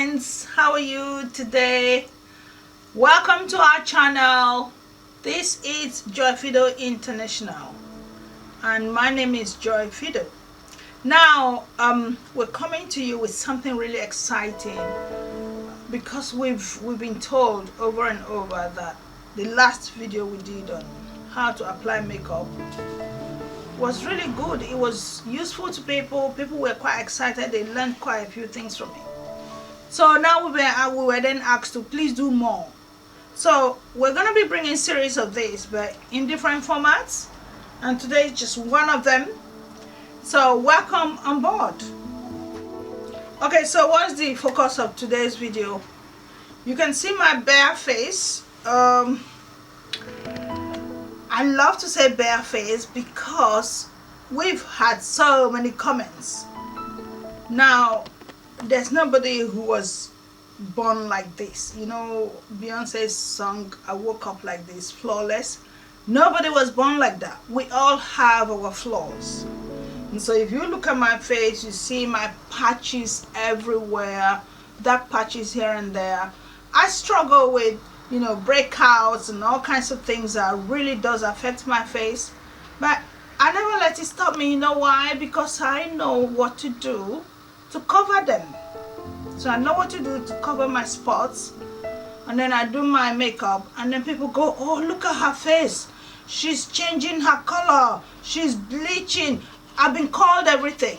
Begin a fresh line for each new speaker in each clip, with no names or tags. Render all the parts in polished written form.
friends, how are you today? Welcome to our channel. This is Joy Fido International and my name is Joy Fido. Now we're coming to you with something really exciting because we've been told over and over that the last video we did on how to apply makeup was really good. It was useful to people. People were quite excited. They learned quite a few things from it. So now we were then asked to please do more. So we're going to be bringing series of this, but in different formats. And today is just one of them. So welcome on board. Okay, so what's the focus of today's video? You can see my bare face. I love to say bare face because we've had so many comments. Now, there's nobody who was born like this. You know, Beyonce's song, I woke up like this, flawless. Nobody was born like that. We all have our flaws. And so if you look at my face, you see my patches everywhere, dark patches here and there. I struggle with, you know, breakouts and all kinds of things that really does affect my face, but I never let it stop me. You know why? Because I know what to do to cover them. So I know what to do to cover my spots, and then I do my makeup, and then people go, oh, look at her face, she's changing her color, she's bleaching. I've been called everything,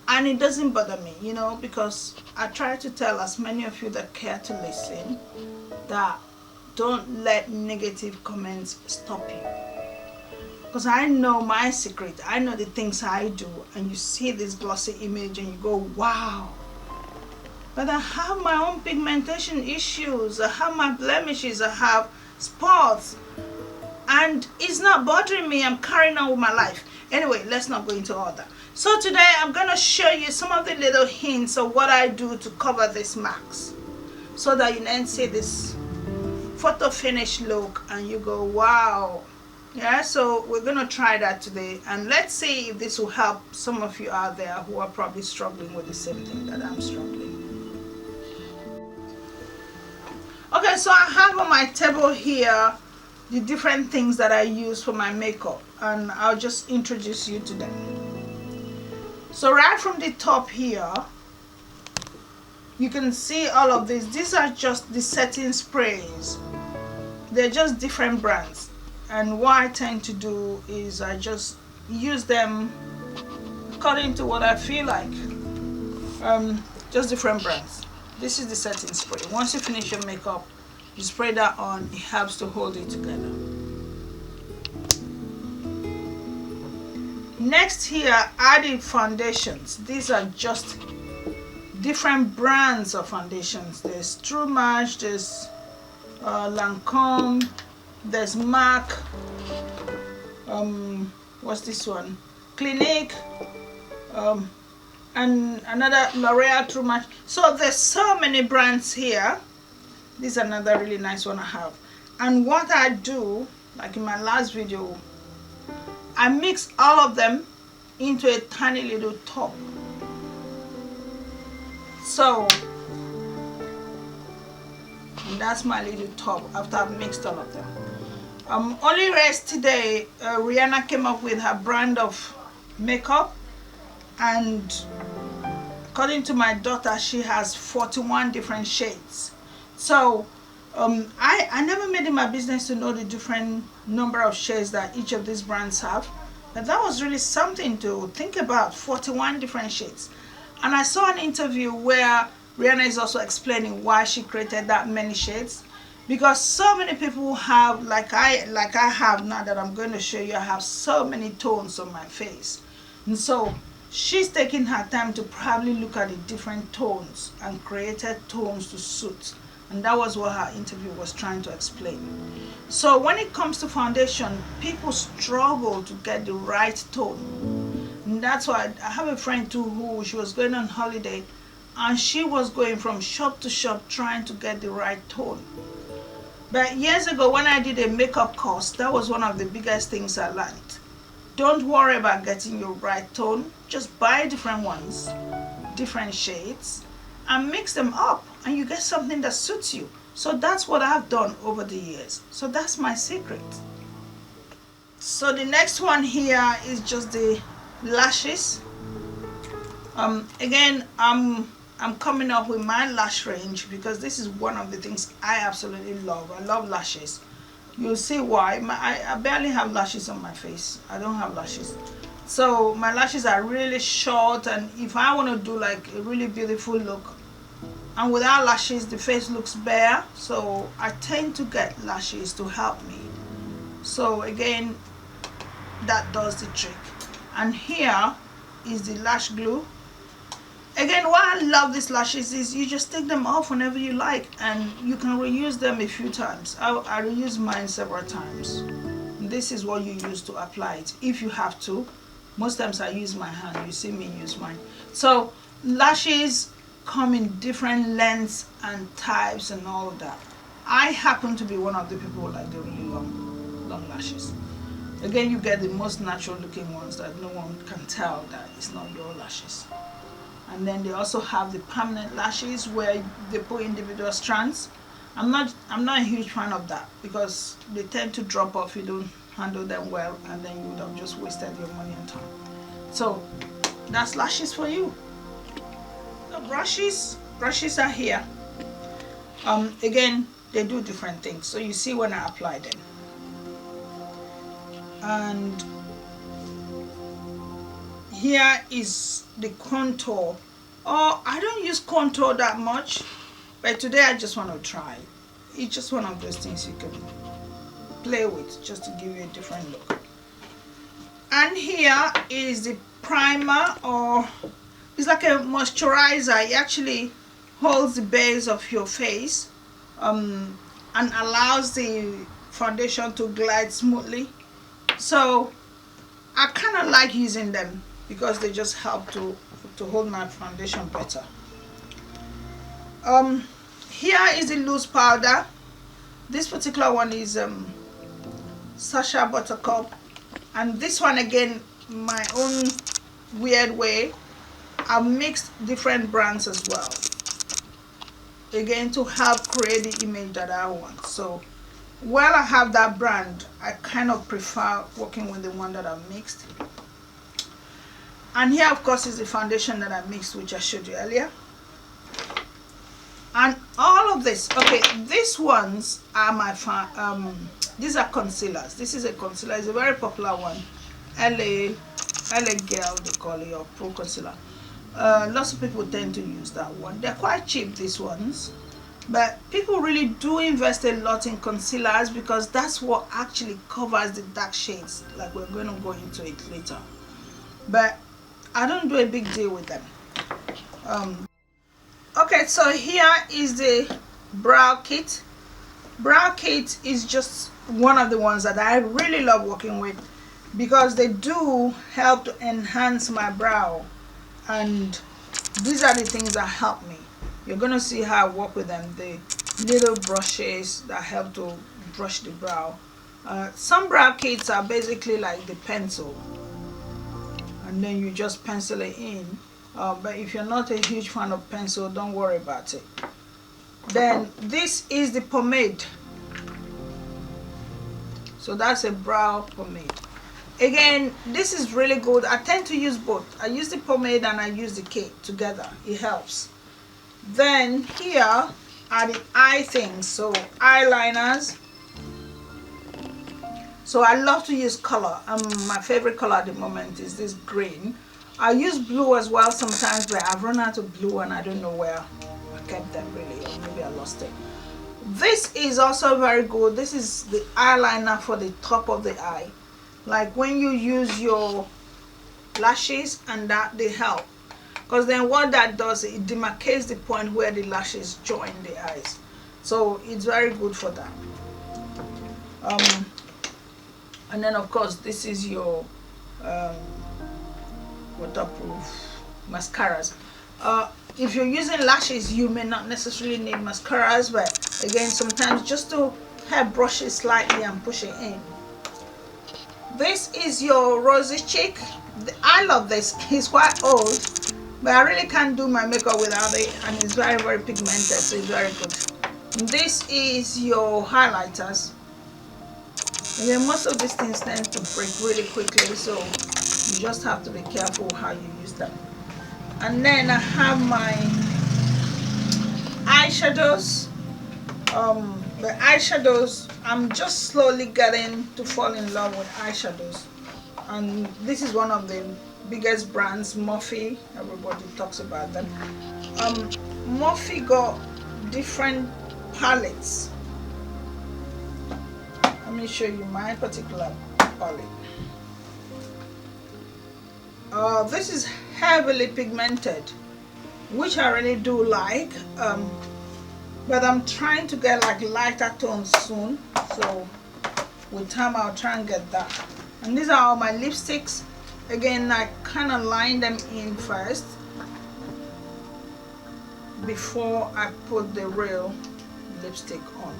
and it doesn't bother me, you know, because I try to tell as many of you that care to listen that don't let negative comments stop you, because I know my secret. I know the things I do, and you see this glossy image and you go, wow, but I have my own pigmentation issues, I have my blemishes, I have spots, and it's not bothering me. I'm carrying on with my life. Anyway, let's not go into all that. So today I'm going to show you some of the little hints of what I do to cover these marks, so that you then see this photo finish look and you go, wow. Yeah, so we're gonna try that today, and let's see if this will help some of you out there who are probably struggling with the same thing that I'm struggling. Okay, so I have on my table here the different things that I use for my makeup, and I'll just introduce you to them. So right from the top here, you can see all of these. These are just the setting sprays. They're just different brands, and what I tend to do is I just use them according to what I feel like. Just different brands. This is the setting spray. Once you finish your makeup, you spray that on. It helps to hold it together. Next here, added foundations. These are just different brands of foundations. There's True Match, there's Lancome, there's MAC, what's this one? Clinique, and another L'Oreal True Match. So there's so many brands here. This is another really nice one I have. And what I do, like in my last video, I mix all of them into a tiny little tub. So, and that's my little tub after I've mixed all of them. Only rest today, Rihanna came up with her brand of makeup, and according to my daughter, she has 41 different shades. So I never made it my business to know the different number of shades that each of these brands have, but that was really something to think about. 41 different shades. And I saw an interview where Rihanna is also explaining why she created that many shades, because so many people have, like I have now that I'm going to show you, I have so many tones on my face. And so she's taking her time to probably look at the different tones and created tones to suit. And that was what her interview was trying to explain. So when it comes to foundation, people struggle to get the right tone. And that's why I have a friend too who she was going on holiday, and she was going from shop to shop trying to get the right tone. But years ago when I did a makeup course, that was one of the biggest things I learned. Don't worry about getting your right tone. Just buy different ones, different shades, and mix them up, and you get something that suits you. So that's what I've done over the years. So that's my secret. So the next one here is just the lashes. Again, I'm coming up with my lash range because this is one of the things I absolutely love. I love lashes. You'll see why. I barely have lashes on my face. I don't have lashes. So my lashes are really short, and if I want to do like a really beautiful look, and without lashes the face looks bare, so I tend to get lashes to help me. So again, that does the trick. And here is the lash glue. Again, why I love these lashes is you just take them off whenever you like, and you can reuse them a few times. I reuse mine several times. This is what you use to apply it if you have to. Most times I use my hand. You see me use mine. So lashes come in different lengths and types and all of that. I happen to be one of the people who like the really long lashes. Again, you get the most natural looking ones that no one can tell that it's not your lashes. And then they also have the permanent lashes where they put individual strands. I'm not a huge fan of that because they tend to drop off if you don't handle them well, and then you would have just wasted your money and time. So that's lashes for you. The brushes are here. Again, they do different things. So you see when I apply them. And here is the contour. Oh, I don't use contour that much, but today I just want to try. It's just one of those things you can play with just to give you a different look. And here is the primer, or it's like a moisturizer. It actually holds the base of your face and allows the foundation to glide smoothly. So I kind of like using them because they just help to hold my foundation better. Here is the loose powder. This particular one is Sasha Buttercup, and this one again, my own weird way, I've mixed different brands as well, again to help create the image that I want. So while I have that brand, I kind of prefer working with the one that I've mixed. And here of course is the foundation that I mixed, which I showed you earlier. And all of this, okay, these ones are my these are concealers. This is a concealer. It's a very popular one, LA Girl they call it, or Pro Concealer. Lots of people tend to use that one. They're quite cheap, these ones, but people really do invest a lot in concealers because that's what actually covers the dark shades, like we're going to go into it later. But I don't do a big deal with them. Okay, so here is the brow kit. Brow kit is just one of the ones that I really love working with because they do help to enhance my brow, and these are the things that help me. You're gonna see how I work with them. The little brushes that help to brush the brow. Some brow kits are basically like the pencil, and then you just pencil it in. But if you're not a huge fan of pencil, don't worry about it. Then this is the pomade. So that's a brow pomade. Again, this is really good. I tend to use both. I use the pomade and I use the kit together. It helps. Then here are the eye things. So eyeliners. So I love to use color. My favorite color at the moment is this green. I use blue as well sometimes, but I've run out of blue and I don't know where I kept them really, or maybe I lost it. This is also very good. This is the eyeliner for the top of the eye. Like when you use your lashes and that, they help. Because then what that does, it demarcates the point where the lashes join the eyes. So it's very good for that. And then of course this is your waterproof mascaras. If you're using lashes, you may not necessarily need mascaras, but again, sometimes just to help brush it slightly and push it in. This is your rosy cheek. I love this. It's quite old, but I really can't do my makeup without it, and it's very, very pigmented, so it's very good. This is your highlighters. Again, most of these things tend to break really quickly, so you just have to be careful how you use them. And then I have my eyeshadows. The eyeshadows, I'm just slowly getting to fall in love with eyeshadows, and this is one of the biggest brands, Morphe. Everybody talks about them. Morphe got different palettes. Let me show you my particular palette. This is heavily pigmented, which I really do like, but I'm trying to get like lighter tones soon, so with time I'll try and get that. And these are all my lipsticks. Again, I kind of line them in first before I put the real lipstick on.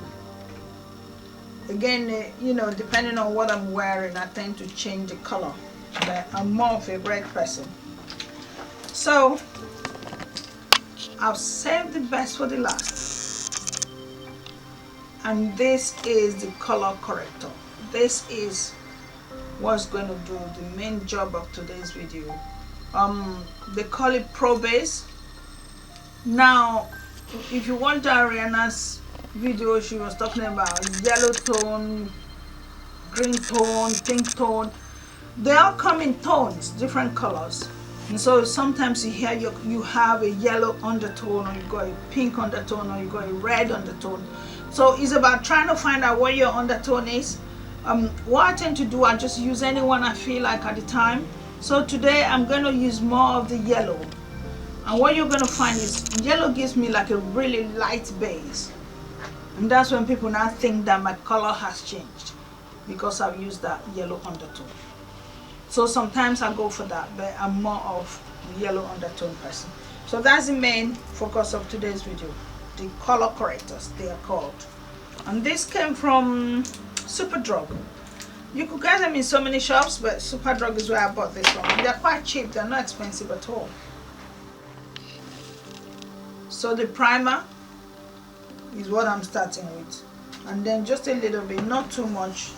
Again, you know, depending on what I'm wearing, I tend to change the color, but I'm more of a red person. So I'll save the best for the last. And this is the color corrector. This is what's going to do the main job of today's video. They call it Pro Base. Now, if you watch Ariana's video, she was talking about yellow tone, green tone, pink tone. They all come in tones, different colors. And so sometimes you hear you have a yellow undertone, or you got a pink undertone, or you got a red undertone. So it's about trying to find out what your undertone is. What I tend to do, I just use any one I feel like at the time. So today I'm going to use more of the yellow. And what you're going to find is yellow gives me like a really light base. And that's when people now think that my color has changed, because I've used that yellow undertone. So sometimes I go for that, but I'm more of a yellow undertone person. So that's the main focus of today's video, the color correctors, they are called. And this came from Superdrug. You could get them in so many shops, but Superdrug is where I bought this one. They're quite cheap, they're not expensive at all. So the primer is what I'm starting with, and then just a little bit, not too much,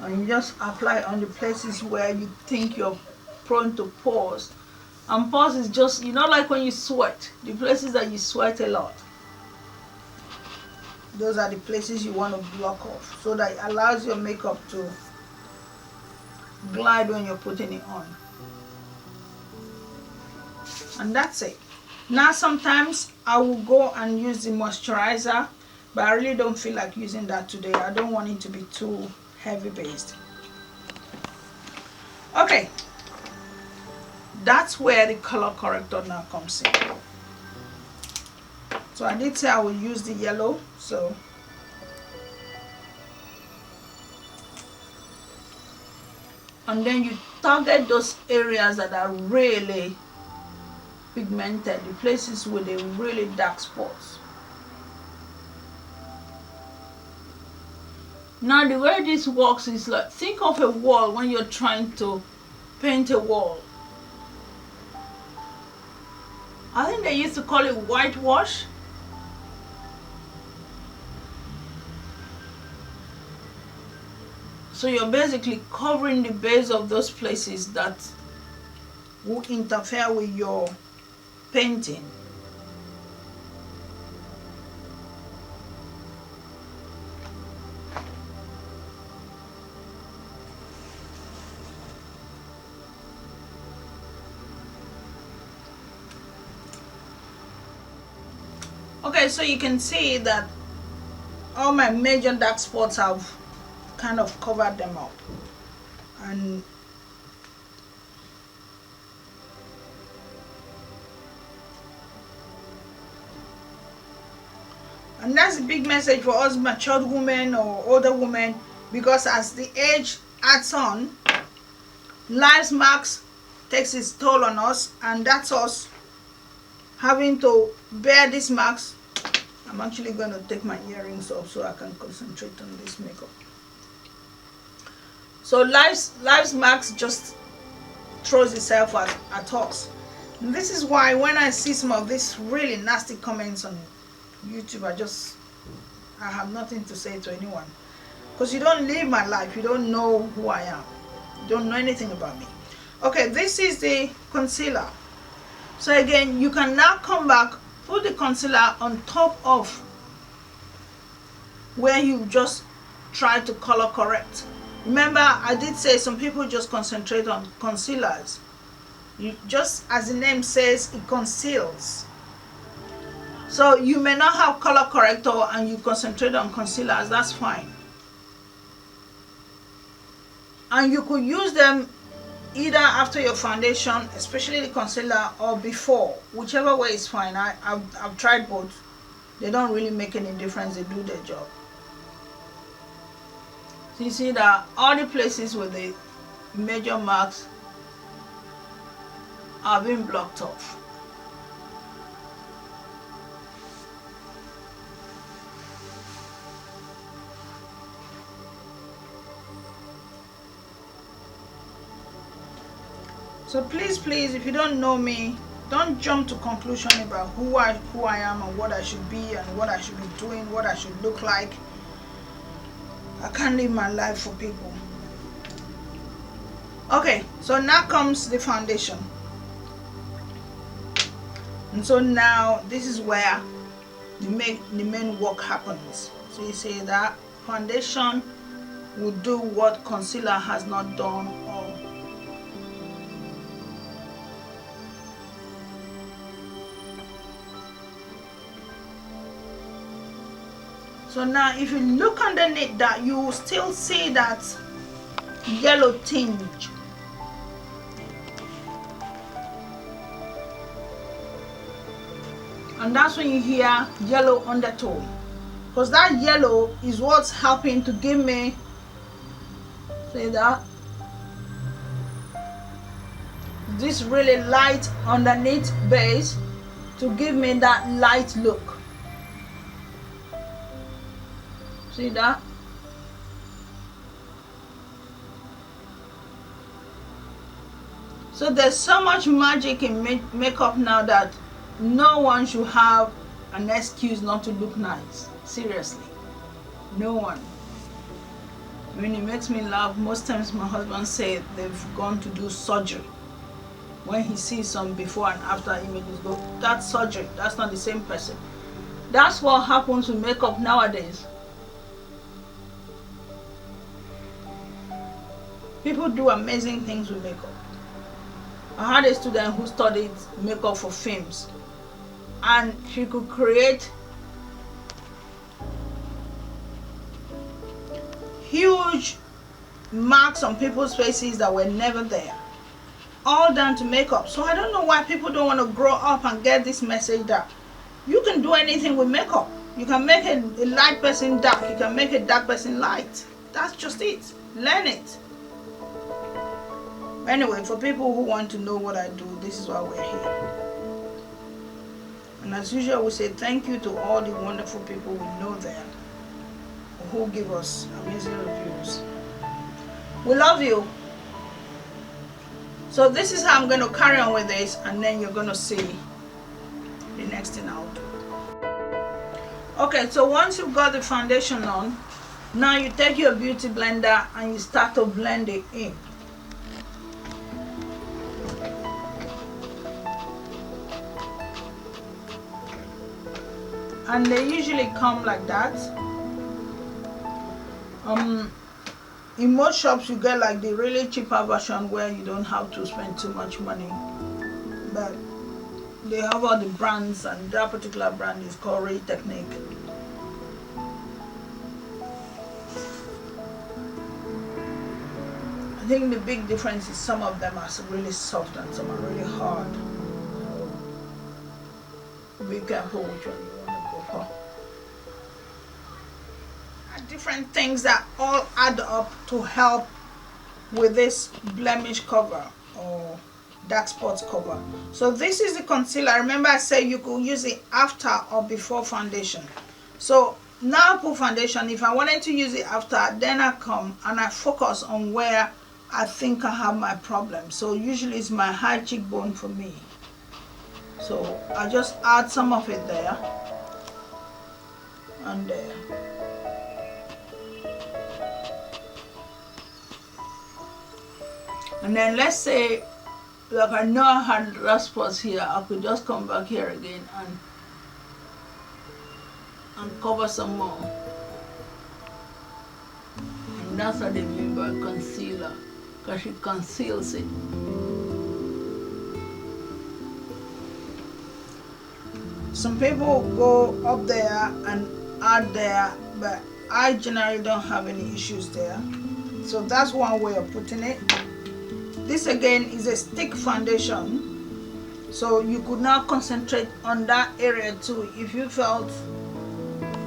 and you just apply on the places where you think you're prone to pores. And pores is just, you know, like when you sweat, the places that you sweat a lot, those are the places you want to block off, so that it allows your makeup to glide when you're putting it on. And that's it. Now sometimes I will go and use the moisturizer, but I really don't feel like using that today. I don't want it to be too heavy based. Okay, that's where the color corrector now comes in. So I did say I will use the yellow, so and then you target those areas that are really pigmented, the places with the really dark spots. Now the way this works is like, think of a wall when you're trying to paint a wall. I think they used to call it whitewash. So you're basically covering the base of those places that will interfere with your painting. Okay, so you can see that all my major dark spots have kind of covered them up, and that's a big message for us matured women or older women, because as the age adds on, life's marks takes its toll on us, and that's us having to bear these marks. I'm actually going to take my earrings off so I can concentrate on this makeup. So life's marks just throws itself at us, And this is why when I see some of these really nasty comments on YouTube, I have nothing to say to anyone. Because you don't live my life, you don't know who I am, you don't know anything about me. Okay, this is the concealer. So again, you can now come back, put the concealer on top of where you just try to color correct. Remember, I did say some people just concentrate on concealers. You just, as the name says, it conceals. So you may not have color corrector and you concentrate on concealers, that's fine. And you could use them either after your foundation, especially the concealer, or before. Whichever way is fine. I've tried both. They don't really make any difference, they do their job. So you see that all the places with the major marks are being blocked off. So please, if you don't know me, don't jump to conclusion about who I am and what I should be and what I should be doing, what I should look like. I can't live my life for people. Okay, so now comes the foundation. And so now this is where the main work happens. So you see that foundation will do what concealer has not done. So now if you look underneath that, you will still see that yellow tinge. And that's when you hear yellow undertone. Because that yellow is what's helping to give me, see that? This really light underneath base to give me that light look. See that? So there's so much magic in makeup now that no one should have an excuse not to look nice. Seriously. No one. When it makes me laugh, most times my husband says they've gone to do surgery. When he sees some before and after images, go, that's surgery. That's not the same person. That's what happens with makeup nowadays. People do amazing things with makeup. I had a student who studied makeup for films, and she could create huge marks on people's faces that were never there, all down to makeup. So I don't know why people don't want to grow up and get this message that you can do anything with makeup. You can make a light person dark, you can make a dark person light. That's just it. Learn it. Anyway, for people who want to know what I do, this is why we're here. And as usual, we say thank you to all the wonderful people we know there who give us amazing reviews. We love you. So this is how I'm going to carry on with this, and then you're going to see the next thing I'll do. Okay, so once you've got the foundation on, now you take your beauty blender and you start to blend it in. And they usually come like that. In most shops you get like the really cheaper version where you don't have to spend too much money, but they have all the brands, and that particular brand is called Ray Technique. I think the big difference is some of them are really soft and some are really hard. So be careful which one you want to go for. Different things that all add up to help with this blemish cover or dark spots cover. So this is the concealer. Remember I said you could use it after or before foundation. So now I put foundation. If I wanted to use it after, then I come and I focus on where I think I have my problem. So usually it's my high cheekbone for me. So I just add some of it there and there. And then let's say, like I know I had rough spots here, I could just come back here again and cover some more. And that's what they mean by concealer, because it conceals it. Some people go up there and add there, but I generally don't have any issues there. So that's one way of putting it. This again is a stick foundation, so you could now concentrate on that area too. If you felt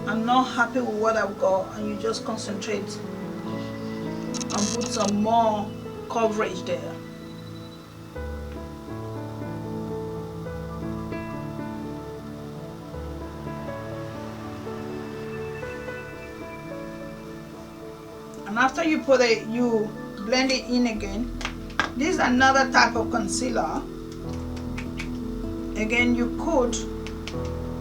I'm not happy with what I've got, and you just concentrate and put some more coverage there. And after you put it, you blend it in again. This is another type of concealer. Again, you could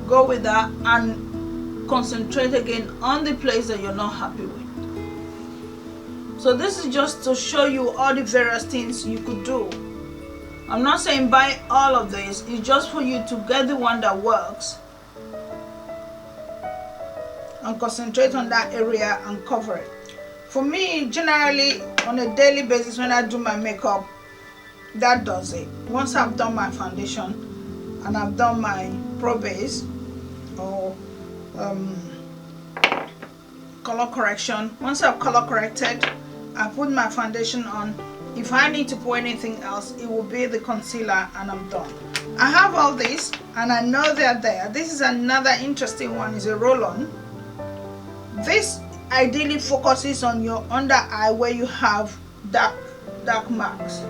go with that and concentrate again on the place that you're not happy with. So this is just to show you all the various things you could do. I'm not saying buy all of this, it's just for you to get the one that works and concentrate on that area and cover it. For me, generally on a daily basis when I do my makeup, that does it. Once I've done my foundation and I've done my pro base or color correction, once I've color corrected, I put my foundation on. If I need to put anything else, it will be the concealer and I'm done. I have all this and I know they're there. This is another interesting one, is a roll-on. This ideally focuses on your under eye where you have dark marks.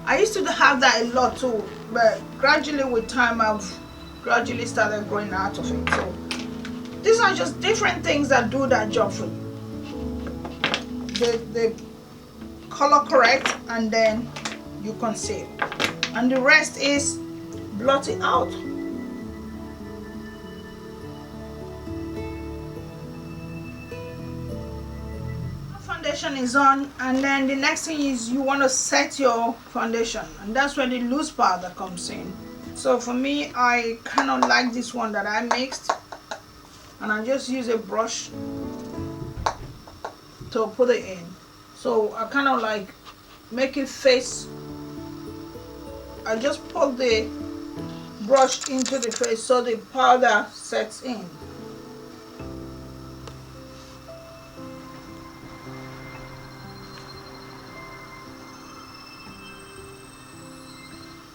I used to have that a lot too, but gradually with time I've gradually started growing out of it. So these are just different things that do that job for you. They color correct and then you conceal, and the rest is blot it out. Foundation is on, and then the next thing is you want to set your foundation, and that's where the loose powder comes in. So for me, I kind of like this one that I mixed, and I just use a brush to put it in. So I kind of like make it face. I just put the brush into the face so the powder sets in.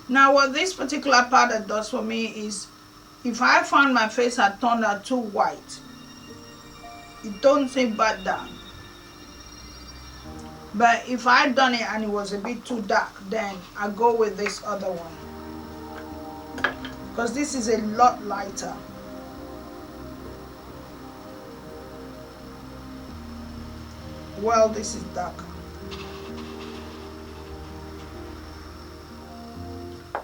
Now what this particular powder does for me is, if I found my face had turned out too white, it tones it back down. But if I done it and it was a bit too dark, then I go with this other one, because this is a lot lighter. Well, this is darker.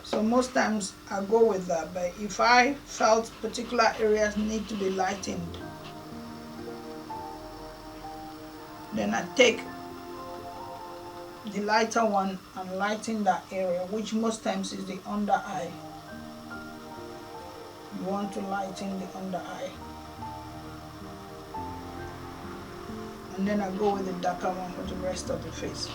So most times I go with that, but if I felt particular areas need to be lightened, then I take the lighter one and lighten that area, which most times is the under eye. You want to lighten the under eye. And then I go with the darker one for the rest of the face.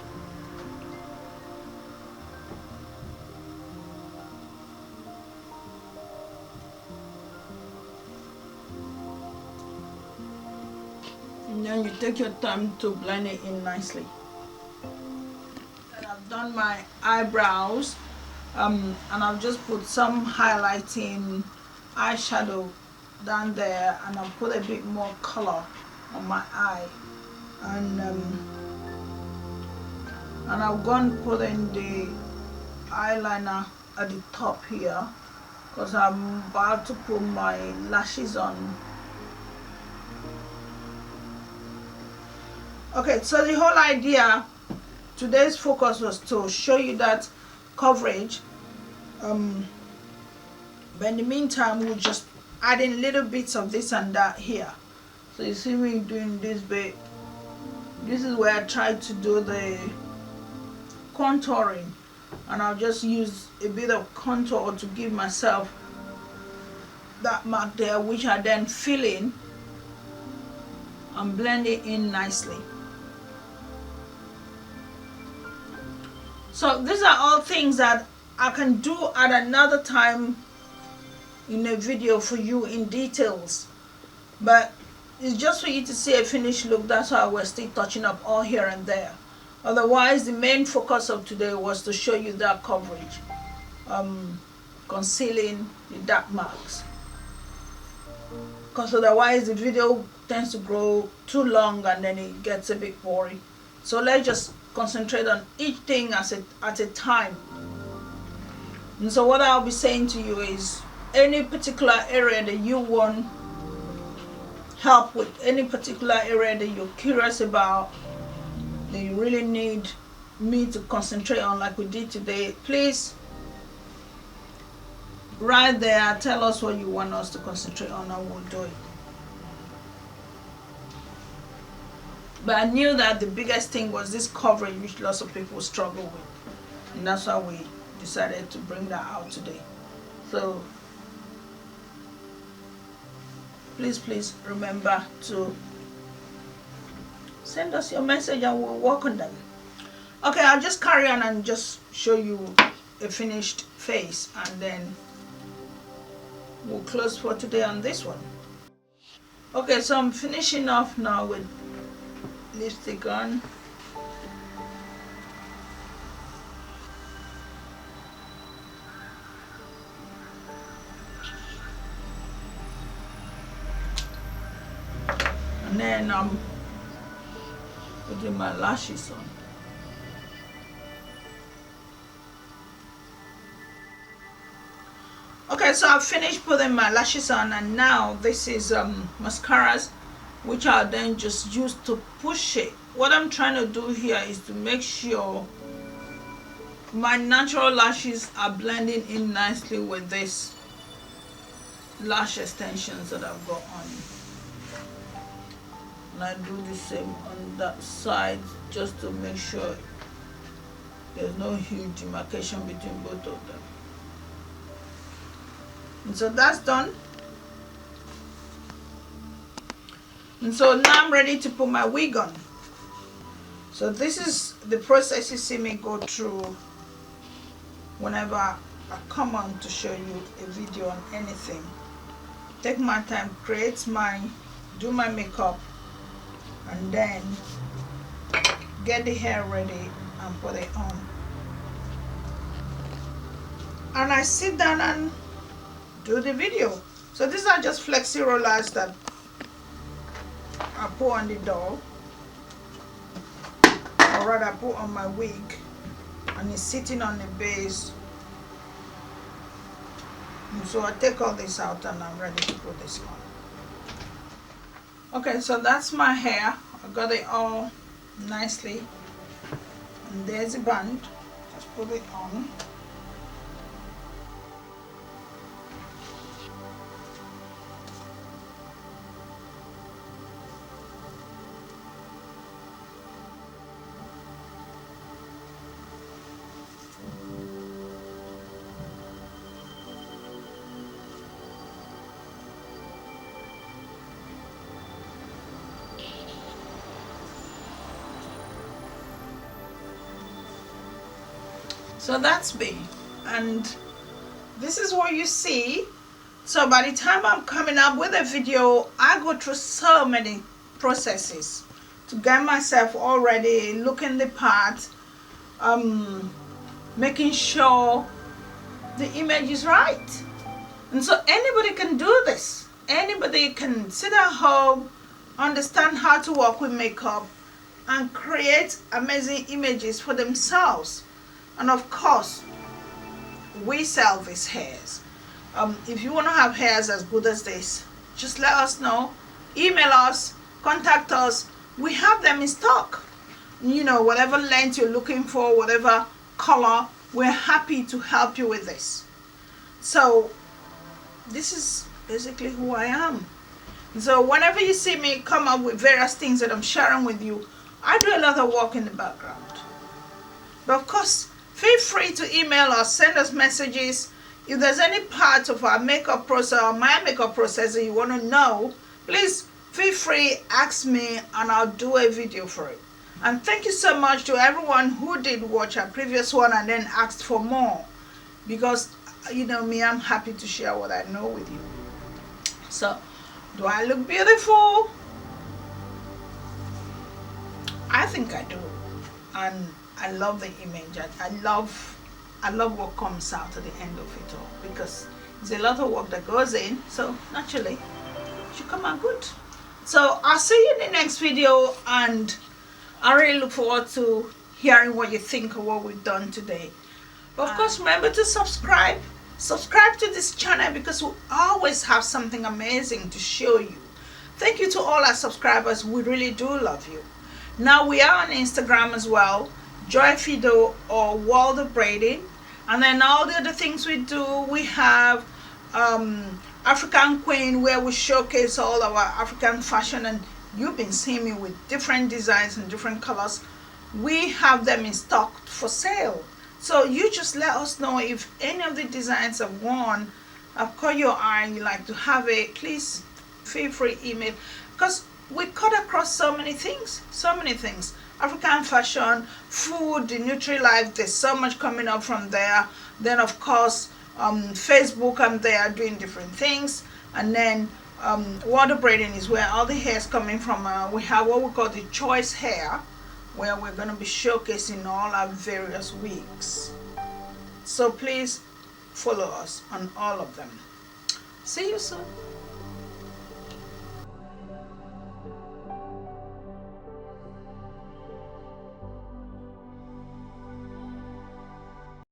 And then you take your time to blend it in nicely. And I've done my eyebrows, and I've just put some highlighting eyeshadow down there, and I'll put a bit more color on my eye, and I've gone put in the eyeliner at the top here, because I'm about to put my lashes on. Okay, so the whole idea today's focus was to show you that coverage, but in the meantime we'll just add in little bits of this and that here. So you see me doing this bit. This is where I tried to do the contouring, and I'll just use a bit of contour to give myself that mark there, which I then fill in and blend it in nicely. So these are all things that I can do at another time in a video for you in details, but it's just for you to see a finished look. That's why we're still touching up all here and there. Otherwise, the main focus of today was to show you that coverage, concealing the dark marks, because otherwise the video tends to grow too long and then it gets a bit boring. So let's just concentrate on each thing at a time. And so what I'll be saying to you is, any particular area that you want help with, any particular area that you're curious about, that you really need me to concentrate on like we did today, please right there tell us what you want us to concentrate on and we'll do it. But I knew that the biggest thing was this coverage, which lots of people struggle with, and that's why we decided to bring that out today. So please remember to send us your message and we'll work on them. Okay, I'll just carry on and just show you a finished face, and then we'll close for today on this one. Okay, so I'm finishing off now with lipstick on. And then I'm putting my lashes on. Okay, so I've finished putting my lashes on, and now this is mascaras, which I'll then just use to push it. What I'm trying to do here is to make sure my natural lashes are blending in nicely with this lash extensions that I've got on. And I do the same on that side just to make sure there's no huge demarcation between both of them. And so that's done. And so now I'm ready to put my wig on. So this is the process you see me go through whenever I come on to show you a video on anything. Take my time, do my makeup, and then get the hair ready and put it on. And I sit down and do the video. So these are just flexi rollers that I put on the doll, or rather put on my wig, and it's sitting on the base. And so I take all this out and I'm ready to put this on. Okay, so that's my hair. I got it all nicely, and there's a band. Just put it on. So that's me, and this is what you see. So by the time I'm coming up with a video, I go through so many processes to get myself all ready, looking the part, making sure the image is right. And so anybody can do this. Anybody can sit at home, understand how to work with makeup, and create amazing images for themselves. And of course, we sell these hairs. If you want to have hairs as good as this, just let us know. Email us, contact us. We have them in stock. whatever length you're looking for, whatever color, we're happy to help you with this. So this is basically who I am. So whenever you see me come up with various things that I'm sharing with you, I do a lot of work in the background. But of course, feel free to email us, send us messages. If there's any part of our makeup process or my makeup process that you want to know, please feel free, ask me, and I'll do a video for it. And thank you so much to everyone who did watch our previous one and then asked for more. Because, me, I'm happy to share what I know with you. So, do I look beautiful? I think I do. And I love the image. I love what comes out at the end of it all, because there's a lot of work that goes in, so naturally it should come out good. So I'll see you in the next video, and I really look forward to hearing what you think of what we've done today. But of course, remember to subscribe to this channel, because we always have something amazing to show you. Thank you to all our subscribers. We really do love you. Now we are on Instagram as well, Joy Fido or World of Braiding. And then all the other things we do, we have African Queen, where we showcase all our African fashion, and you've been seeing me with different designs and different colors. We have them in stock for sale. So you just let us know if any of the designs have worn, have caught your eye and you like to have it. Please feel free email, because we cut across so many things. African fashion, food, the Nutri-Life, there's so much coming up from there. Then of course, Facebook, I'm there doing different things. And then water braiding is where all the hair is coming from. We have what we call the choice hair, where we're going to be showcasing all our various wigs. So please follow us on all of them. See you soon.